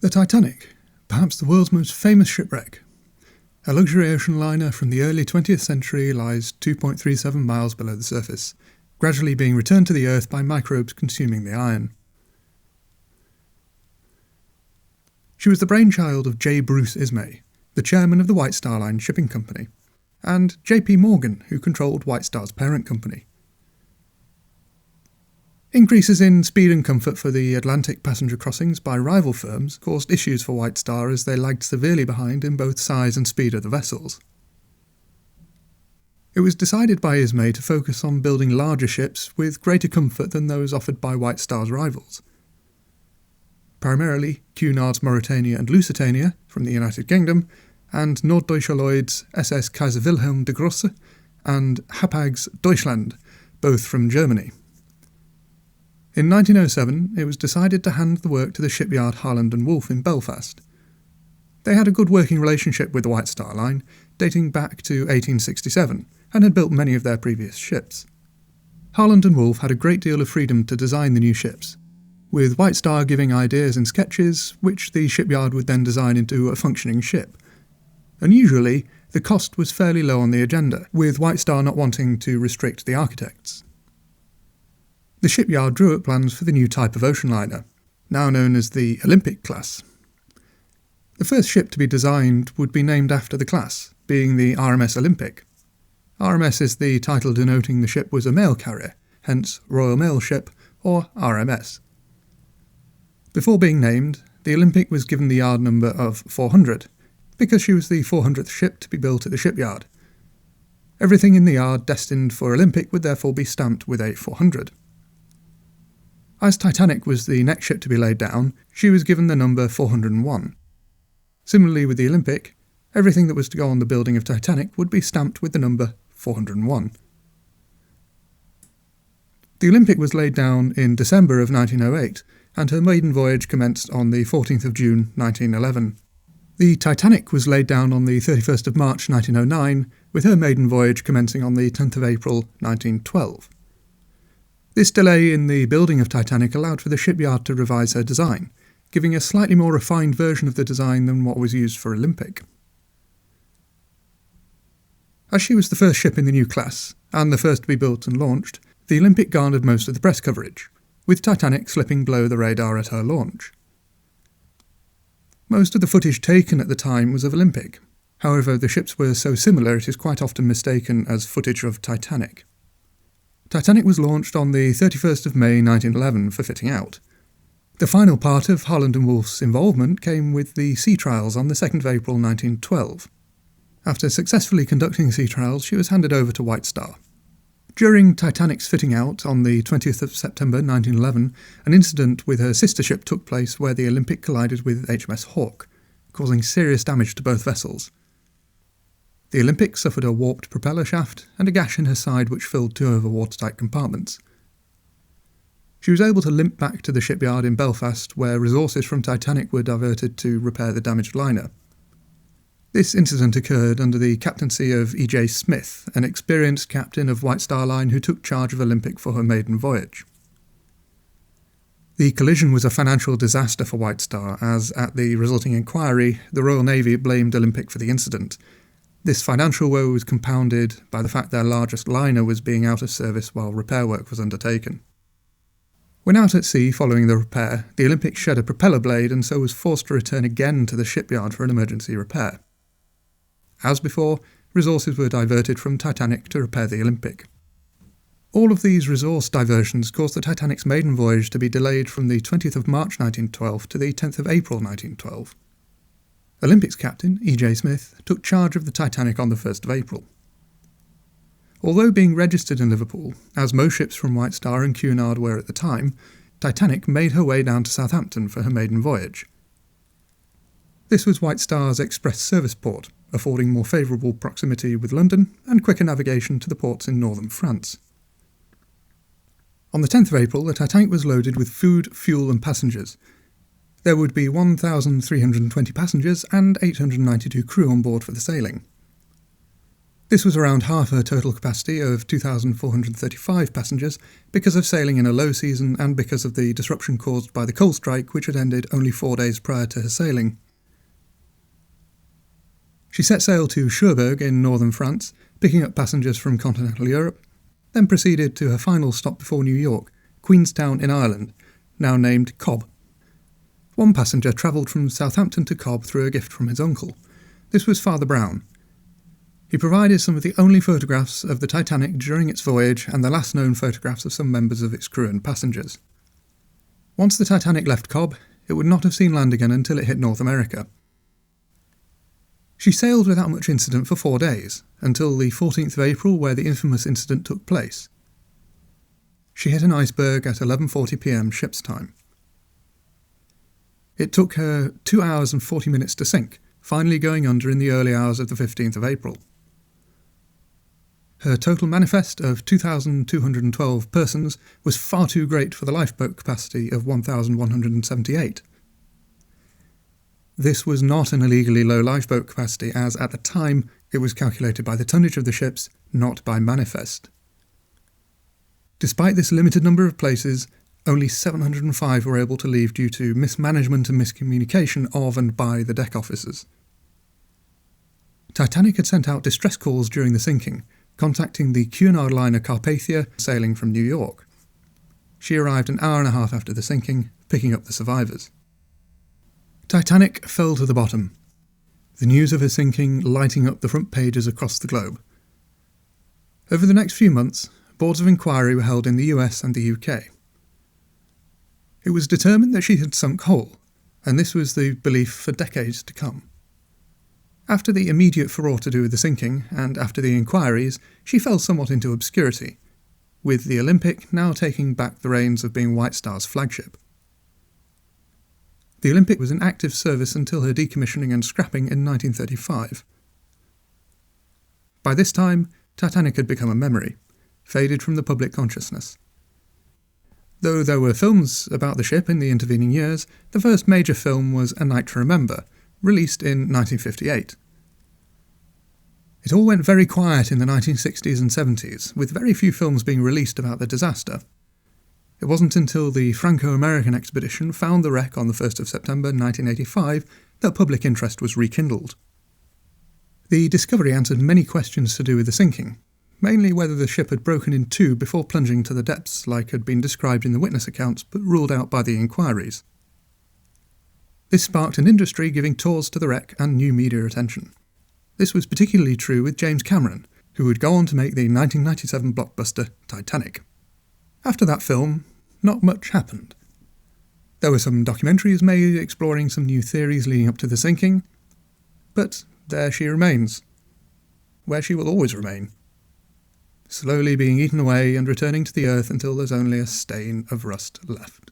The Titanic, perhaps the world's most famous shipwreck. A luxury ocean liner from the early 20th century lies 2.37 miles below the surface, gradually being returned to the Earth by microbes consuming the iron. She was the brainchild of J. Bruce Ismay, the chairman of the White Star Line shipping company, and J.P. Morgan, who controlled White Star's parent company. Increases in speed and comfort for the Atlantic passenger crossings by rival firms caused issues for White Star as they lagged severely behind in both size and speed of the vessels. It was decided by Ismay to focus on building larger ships with greater comfort than those offered by White Star's rivals. Primarily Cunard's Mauretania and Lusitania from the United Kingdom, and Norddeutscher Lloyd's SS Kaiser Wilhelm de Grosse and Hapag's Deutschland, both from Germany. In 1907, it was decided to hand the work to the shipyard Harland and Wolff in Belfast. They had a good working relationship with the White Star Line, dating back to 1867, and had built many of their previous ships. Harland and Wolff had a great deal of freedom to design the new ships, with White Star giving ideas and sketches, which the shipyard would then design into a functioning ship. Unusually, the cost was fairly low on the agenda, with White Star not wanting to restrict the architects. The shipyard drew up plans for the new type of ocean liner, now known as the Olympic class. The first ship to be designed would be named after the class, being the RMS Olympic. RMS is the title denoting the ship was a mail carrier, hence Royal Mail Ship, or RMS. Before being named, the Olympic was given the yard number of 400, because she was the 400th ship to be built at the shipyard. Everything in the yard destined for Olympic would therefore be stamped with a 400. As Titanic was the next ship to be laid down, she was given the number 401. Similarly with the Olympic, everything that was to go on the building of Titanic would be stamped with the number 401. The Olympic was laid down in December of 1908, and her maiden voyage commenced on the 14th of June 1911. The Titanic was laid down on the 31st of March 1909, with her maiden voyage commencing on the 10th of April 1912. This delay in the building of Titanic allowed for the shipyard to revise her design, giving a slightly more refined version of the design than what was used for Olympic. As she was the first ship in the new class, and the first to be built and launched, the Olympic garnered most of the press coverage, with Titanic slipping below the radar at her launch. Most of the footage taken at the time was of Olympic. However, the ships were so similar it is quite often mistaken as footage of Titanic. Titanic was launched on the 31st of May 1911 for fitting out. The final part of Harland and Wolff's involvement came with the sea trials on the 2nd of April 1912. After successfully conducting sea trials, she was handed over to White Star. During Titanic's fitting out on the 20th of September 1911, an incident with her sister ship took place where the Olympic collided with HMS Hawke, causing serious damage to both vessels. The Olympic suffered a warped propeller shaft and a gash in her side which filled two of her watertight compartments. She was able to limp back to the shipyard in Belfast, where resources from Titanic were diverted to repair the damaged liner. This incident occurred under the captaincy of E.J. Smith, an experienced captain of White Star Line who took charge of Olympic for her maiden voyage. The collision was a financial disaster for White Star, as at the resulting inquiry, the Royal Navy blamed Olympic for the incident. This financial woe was compounded by the fact their largest liner was being out of service while repair work was undertaken. When out at sea following the repair, the Olympic shed a propeller blade and so was forced to return again to the shipyard for an emergency repair. As before, resources were diverted from Titanic to repair the Olympic. All of these resource diversions caused the Titanic's maiden voyage to be delayed from the 20th of March 1912 to the 10th of April 1912. Olympic's captain, E.J. Smith, took charge of the Titanic on the 1st of April. Although being registered in Liverpool, as most ships from White Star and Cunard were at the time, Titanic made her way down to Southampton for her maiden voyage. This was White Star's express service port, affording more favourable proximity with London and quicker navigation to the ports in northern France. On the 10th of April, the Titanic was loaded with food, fuel and passengers. There would be 1,320 passengers and 892 crew on board for the sailing. This was around half her total capacity of 2,435 passengers because of sailing in a low season and because of the disruption caused by the coal strike, which had ended only 4 days prior to her sailing. She set sail to Cherbourg in northern France, picking up passengers from continental Europe, then proceeded to her final stop before New York, Queenstown in Ireland, now named Cobb. One passenger travelled from Southampton to Cobb through a gift from his uncle. This was Father Brown. He provided some of the only photographs of the Titanic during its voyage and the last known photographs of some members of its crew and passengers. Once the Titanic left Cobb, it would not have seen land again until it hit North America. She sailed without much incident for 4 days, until the 14th of April, where the infamous incident took place. She hit an iceberg at 11:40 p.m. ship's time. It took her 2 hours and 40 minutes to sink, finally going under in the early hours of the 15th of April. Her total manifest of 2,212 persons was far too great for the lifeboat capacity of 1,178. This was not an illegally low lifeboat capacity, as at the time it was calculated by the tonnage of the ships, not by manifest. Despite this limited number of places, only 705 were able to leave due to mismanagement and miscommunication of and by the deck officers. Titanic had sent out distress calls during the sinking, contacting the Cunard liner Carpathia sailing from New York. She arrived an hour and a half after the sinking, picking up the survivors. Titanic fell to the bottom, the news of her sinking lighting up the front pages across the globe. Over the next few months, boards of inquiry were held in the US and the UK. It was determined that she had sunk whole, and this was the belief for decades to come. After the immediate furore to do with the sinking, and after the inquiries, she fell somewhat into obscurity, with the Olympic now taking back the reins of being White Star's flagship. The Olympic was in active service until her decommissioning and scrapping in 1935. By this time, Titanic had become a memory, faded from the public consciousness. Though there were films about the ship in the intervening years, the first major film was A Night to Remember, released in 1958. It all went very quiet in the 1960s and 70s, with very few films being released about the disaster. It wasn't until the Franco-American expedition found the wreck on the 1st of September 1985 that public interest was rekindled. The discovery answered many questions to do with the sinking, mainly whether the ship had broken in two before plunging to the depths like had been described in the witness accounts but ruled out by the inquiries. This sparked an industry giving tours to the wreck and new media attention. This was particularly true with James Cameron, who would go on to make the 1997 blockbuster Titanic. After that film, not much happened. There were some documentaries made exploring some new theories leading up to the sinking, but there she remains, where she will always remain, slowly being eaten away and returning to the earth until there's only a stain of rust left.